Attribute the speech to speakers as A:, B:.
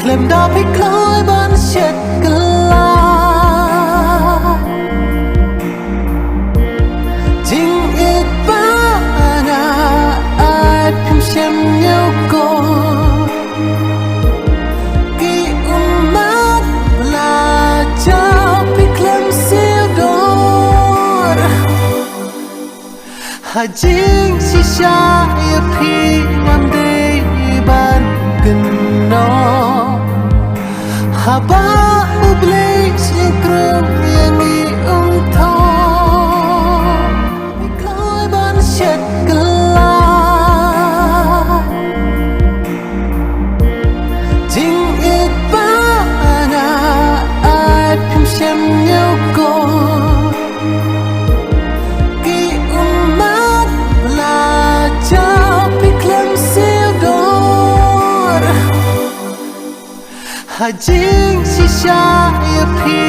A: Klem da pi kloi ban shet kala Jing it ba na ai phim xem nhau cô Ki umat la cha pi klem siêu đor Ha jing si sha ya pi man de ban gần nó Haba ublis ikram yani tho Mi kloi ban shet kala Jing it ba na ai phim xem nhau cô Ki umat la cha pi klem siêu đor Ha jing si sha ya pi